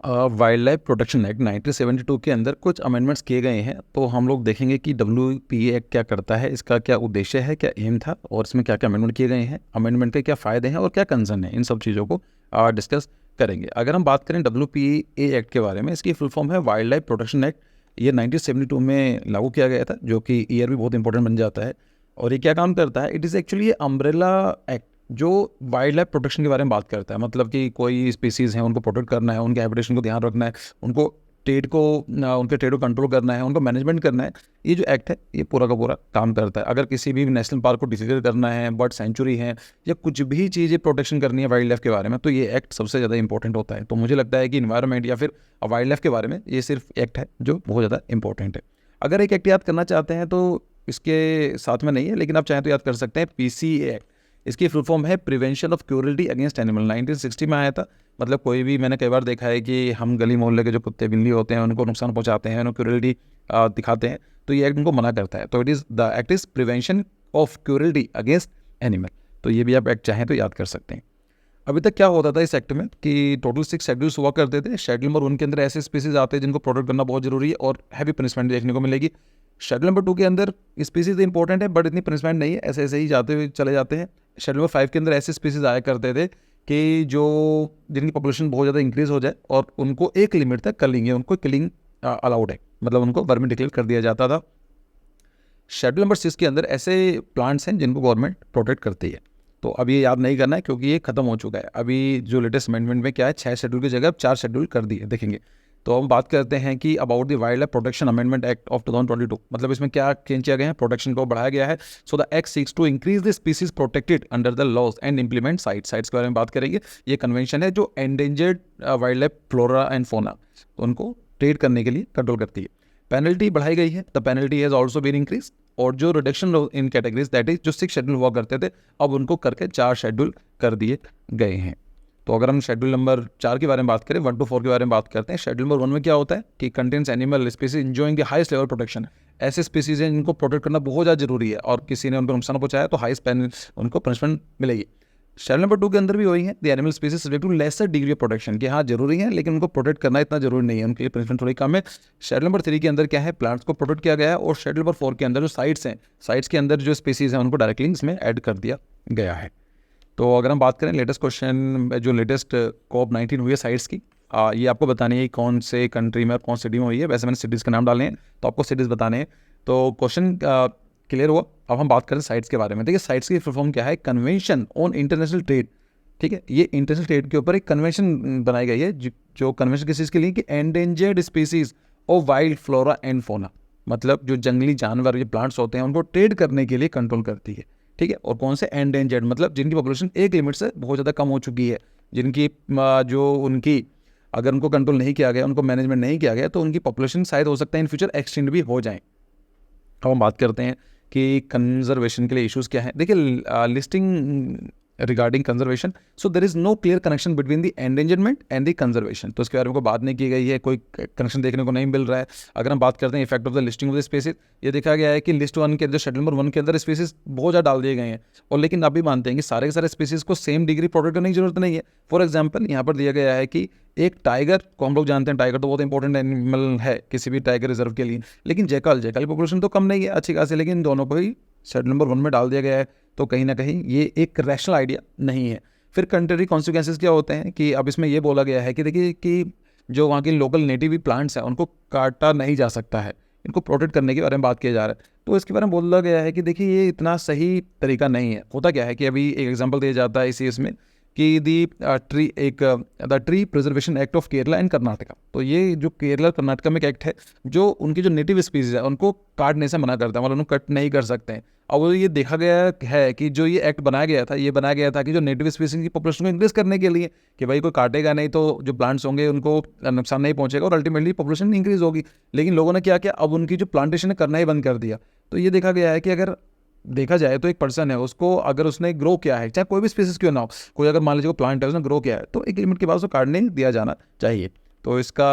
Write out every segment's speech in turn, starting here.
Wild life protection act 1972 के अंदर कुछ अमेंडमेंट्स किए गए हैं। तो हम लोग देखेंगे कि WPA एक्ट क्या करता है, इसका क्या उद्देश्य है, क्या एम था और इसमें क्या क्या अमेंडमेंट किए गए हैं, अमेंडमेंट के क्या फ़ायदे हैं और क्या कंसर्न है, इन सब चीज़ों को डिस्कस करेंगे। अगर हम बात करें WPA एक्ट के बारे में, इसकी फुल फॉर्म है वाइल्ड लाइफ प्रोटेक्शन एक्ट। ये 1972 में लागू किया गया था, जो कि ईयर भी बहुत इंपॉर्टेंट बन जाता है। और ये क्या काम करता है, it is actually umbrella act जो वाइल्ड लाइफ प्रोटेक्शन के बारे में बात करता है। मतलब कि कोई स्पीसीज़ हैं, उनको प्रोटेक्ट करना है, उनके हैबिटेशन को ध्यान रखना है, उनको उनके ट्रेड को कंट्रोल करना है, उनको मैनेजमेंट करना है। ये जो एक्ट है ये पूरा का पूरा काम करता है। अगर किसी भी नेशनल पार्क को डिक्लेयर करना है, बर्ड सेंचुरी है, या कुछ भी चीज़ें प्रोटेक्शन करनी है वाइल्ड लाइफ के बारे में, तो ये एक्ट सबसे ज़्यादा इंपॉर्टेंट होता है। तो मुझे लगता है कि इन्वायरमेंट या फिर वाइल्ड लाइफ के बारे में ये सिर्फ एक्ट है जो बहुत ज़्यादा इंपॉर्टेंट है। अगर एक एक्ट याद करना चाहते हैं तो इसके साथ में नहीं है, लेकिन आप चाहें तो याद कर सकते हैं PCA एक्ट। इसकी फुल फॉर्म है prevention of cruelty against animal. 1960 में आया था। मतलब कोई भी, मैंने कई बार देखा है कि हम गली मोहल्ले के जो कुत्ते बिल्ली होते हैं उनको नुकसान पहुंचाते हैं, उनको क्रूरल्टी दिखाते हैं, तो ये एक्ट उनको मना करता है। तो it is the act is prevention of cruelty against animal. तो ये भी आप एक्ट चाहें तो याद कर सकते हैं। अभी तक क्या होता था इस एक्ट में कि टोटल 6 शेड्यूल्स हुआ करते थे। शेड्यूल नंबर 1 के अंदर ऐसे स्पीसीज आते हैं जिनको प्रोटेक्ट करना बहुत जरूरी है और हैवी पनिशमेंट देखने को मिलेगी। शेड्यूल नंबर 2 के अंदर स्पीसीज इंपॉर्टेंट है बट इतनी पनिशमेंट नहीं है, ऐसे ऐसे ही जाते हुए चले जाते हैं। शेड्यूल नंबर 5 के अंदर ऐसे स्पीसीज आया करते थे कि जो जिनकी पॉपुलेशन बहुत ज़्यादा इंक्रीज हो जाए और उनको एक लिमिट तक कर लेंगे, उनको किलिंग अलाउड है, मतलब उनको वर्मी डिक्लेयर कर दिया जाता था। शेड्यूल नंबर 6 के अंदर ऐसे प्लांट्स हैं जिनको गवर्नमेंट प्रोटेक्ट करती है। तो अब ये याद नहीं करना है क्योंकि ये खत्म हो चुका है। अभी जो लेटेस्ट अमेंडमेंट में क्या है, 6 शेड्यूल की जगह अब 4 शेड्यूल कर दिए, देखेंगे। तो हम बात करते हैं कि about the wild life protection amendment act of 2022। मतलब इसमें क्या चेंज किया गया है, प्रोटेक्शन को बढ़ाया गया है। So the act seeks to increase the species protected under the laws and implement CITES के बारे में बात करेंगे। ये कन्वेंशन है जो endangered wild life flora and fauna, तो उनको ट्रेड करने के लिए कंट्रोल करती है। पेनल्टी बढ़ाई गई है, the penalty has also been increase. और जो reduction in categories, that is जो 6 शेड्यूल हुआ करते थे, अब उनको करके 4 शेड्यूल कर दिए गए हैं। तो अगर हम शेड्यूल नंबर 4 के बारे में बात करें, 1 to 4 के बारे में बात करते हैं। शेड्यूल नंबर 1 में क्या होता है कि contains animal species enjoying the highest level protection. ऐसे स्पीसीज हैं जिनको प्रोटेक्ट करना बहुत ज़्यादा जरूरी है और किसी ने उनको नुकसान पहुंचाया तो हाईएस्ट उनको पनिशमेंट मिलेगी। शेड्यूल नंबर 2 के अंदर भी वही है, the animal species subject to lesser degree of protection, कि हाँ जरूरी है लेकिन उनको प्रोटेक्ट करना इतना जरूरी नहीं है, उनके लिए पनिशमेंट थोड़ी कम है। शेड्यूल नंबर 3 के अंदर क्या है, प्लांट्स को प्रोटेक्ट किया गया है। और शेड्यूल नंबर 4 के अंदर जो साइट्स हैं, साइट्स के अंदर जो स्पीसीज हैं उनको डायरेक्टली इसमें ऐड कर दिया गया है। तो अगर हम बात करें लेटेस्ट क्वेश्चन, जो लेटेस्ट COP19 हुई है साइट्स की, ये आपको बतानी है कौन से कंट्री में और कौन सिटी में हुई है। वैसे मैंने सिटीज़ के नाम डाले हैं तो आपको सिटीज़ बताने हैं। तो क्वेश्चन क्लियर हुआ। अब हम बात करें साइट्स के बारे में। देखिए साइट्स की फुल फॉर्म क्या है, कन्वेंशन ऑन इंटरनेशनल ट्रेड। ठीक है, ये इंटरनेशनल ट्रेड के ऊपर एक कन्वेंशन बनाई गई है, जो कन्वेंशन किस चीज़ के लिए कि endangered species of wild flora and फोना, मतलब जो जंगली जानवर, ये प्लांट्स होते हैं, उनको ट्रेड करने के लिए कंट्रोल करती है। ठीक है, और कौन से एंडेंजर्ड, मतलब जिनकी पॉपुलेशन एक लिमिट से बहुत ज़्यादा कम हो चुकी है, जिनकी जो उनकी अगर उनको कंट्रोल नहीं किया गया, उनको मैनेजमेंट नहीं किया गया, तो उनकी पॉपुलेशन शायद हो सकता है इन फ्यूचर एक्सटेंड भी हो जाए। अब हम बात करते हैं कि कंजर्वेशन के लिए इश्यूज़ क्या है। देखिए listing regarding conservation, so there is no clear connection between the endangerment and the conservation. तो इसके बारे में कोई बात नहीं की गई है, कोई कनेक्शन देखने को नहीं मिल रहा है। अगर हम बात करते हैं effect of the listing of the species, ये देखा गया है कि लिस्ट 1 के अंदर, शेड्यूल नंबर 1 के अंदर स्पीसीज बहुत ज़्यादा डाल दिए गए हैं। और लेकिन आप भी मानते हैं कि सारे के सारे स्पीसीज को सेम डिग्री प्रोटेक्ट करने की जरूरत नहीं है। फॉर एग्जाम्पल यहाँ पर दिया गया है कि एक टाइगर को, हम लोग जानते हैं टाइगर तो बहुत इंपॉर्टेंट एनिमल है किसी भी टाइगर रिजर्व के लिए, लेकिन जैकल की पॉपुलेशन तो कम नहीं है, अच्छी खासी, लेकिन दोनों को ही शेड्यूल नंबर 1 में डाल दिया गया है। तो कहीं ना कहीं ये एक रैशनल आइडिया नहीं है। फिर कंट्री कॉन्सिक्वेंसेस क्या होते हैं कि अब इसमें ये बोला गया है कि देखिए कि जो वहाँ के लोकल नेटिव प्लांट्स हैं उनको काटा नहीं जा सकता है, इनको प्रोटेक्ट करने के बारे में बात किया जा रहा है। तो इसके बारे में बोला गया है कि देखिए ये इतना सही तरीका नहीं है। होता क्या है कि अभी एक एग्जांपल दिया जाता है इसी इसमें कि the tree preservation act of Kerala and Karnataka. तो ये जो केरला कर्नाटका में एक एक्ट है जो उनकी जो नेटिव स्पीसीज है उनको काटने से मना करता है, मतलब उनको कट नहीं कर सकते हैं। और ये देखा गया है कि जो ये एक्ट बनाया गया था, ये बनाया गया था कि जो नेटिव स्पीसीज की पॉपुलेशन को इंक्रीज करने के लिए, कि भाई कोई काटेगा नहीं तो जो प्लांट्स होंगे उनको नुकसान नहीं पहुंचेगा और अल्टीमेटली पॉपुलेशन इंक्रीज होगी। लेकिन लोगों ने क्या किया, अब उनकी जो प्लांटेशन है करना ही बंद कर दिया। तो ये देखा गया है कि अगर देखा जाए तो एक पर्सन है, उसको अगर उसने ग्रो किया है, चाहे कोई भी स्पीसीज क्यों ना हो, कोई अगर मान लीजिए प्लांट है उसने ग्रो किया है, तो एक लिमिट के बाद उसको काटने दिया जाना चाहिए। तो इसका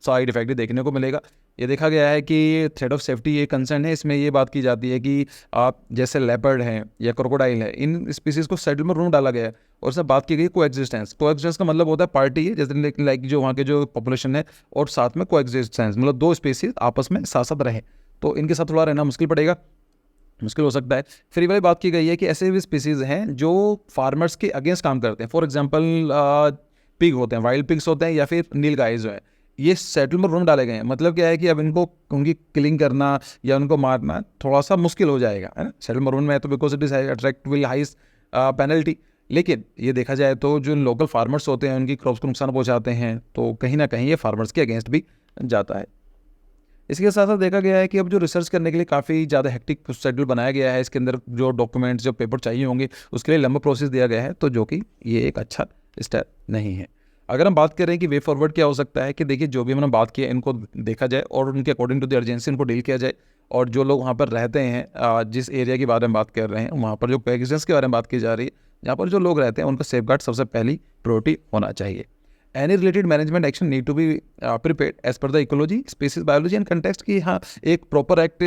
साइड इफेक्ट भी देखने को मिलेगा। ये देखा गया है कि थ्रेड ऑफ सेफ्टी ये कंसर्न है, इसमें ये बात की जाती है कि आप जैसे लेपर्ड हैं या क्रोकोडाइल है, इन स्पीसीज को शेड्यूल में रूम डाला गया है और इसमें बात की गई कोएग्जिस्टेंस का मतलब होता है पार्टी है, जैसे लाइक जो वहाँ के जो पॉपुलेशन है और साथ में कोएग्जिस्टेंस मतलब दो स्पीसीज आपस में साथ साथ रहे, तो इनके साथ थोड़ा रहना मुश्किल हो सकता है। फिर ये वाली बात की गई है कि ऐसे भी स्पीसीज़ हैं जो फार्मर्स के अगेंस्ट काम करते हैं। फॉर एग्जांपल पिग होते हैं, वाइल्ड पिग्स होते हैं, या फिर नील गाय जो है, ये सेटलमेंट रूम डाले गए हैं। मतलब क्या है कि अब इनको उनकी किलिंग करना या उनको मारना थोड़ा सा मुश्किल हो जाएगा, है ना। सेटलमेंट रूम में है तो because it is attract will high penalty. लेकिन ये देखा जाए तो जो लोकल फार्मर्स होते हैं उनकी क्रॉप्स को नुकसान पहुँचाते हैं, तो कहीं ना कहीं ये फार्मर्स के अगेंस्ट भी जाता है। इसके साथ साथ देखा गया है कि अब जो रिसर्च करने के लिए काफ़ी ज़्यादा हेक्टिक शेड्यूल बनाया गया है, इसके अंदर जो डॉक्यूमेंट्स जो पेपर चाहिए होंगे उसके लिए लंबा प्रोसेस दिया गया है, तो जो कि ये एक अच्छा स्टेप नहीं है। अगर हम बात करें कि वे फॉरवर्ड क्या हो सकता है, कि देखिए जो भी हमने बात की है इनको देखा जाए और उनके अकॉर्डिंग टू द अर्जेंसी इनको डील किया जाए, और जो लोग वहाँ पर रहते हैं, जिस एरिया के बारे में बात कर रहे हैं, वहाँ पर जो कोएग्जिस्टेंस के बारे में बात की जा रही है, जहाँ पर जो लोग रहते हैं उनका सेफगार्ड सबसे पहली प्रायोरिटी होना चाहिए। Any related management action need to be prepared as per the ecology, species, biology and context की। हाँ, एक प्रॉपर एक्ट,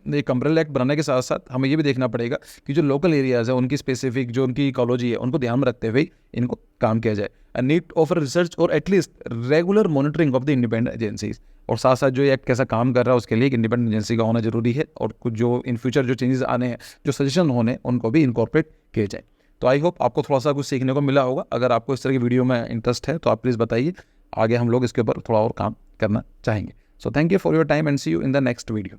एक अम्ब्रेला एक्ट बनाने के साथ साथ हमें ये भी देखना पड़ेगा कि जो लोकल एरियाज़ है उनकी स्पेसिफिक जो उनकी इकोलॉजी है उनको ध्यान में रखते हुए इनको काम किया जाए। नीड ऑफ रिसर्च और at least regular monitoring of the independent agencies, और साथ साथ जो ये एक्ट कैसा काम कर रहा है उसके लिए एक इंडिपेंडेंट एजेंसी का होना जरूरी है, और कुछ जो इन फ्यूचर जो चेंजेस आने हैं, जो सजेशन होने, उनको भी इनकॉर्पोरेट किए जाए। तो आई होप आपको थोड़ा सा कुछ सीखने को मिला होगा। अगर आपको इस तरह की वीडियो में इंटरेस्ट है तो आप प्लीज़ बताइए, आगे हम लोग इसके ऊपर थोड़ा और काम करना चाहेंगे। So thank you for your time and see you in the next video.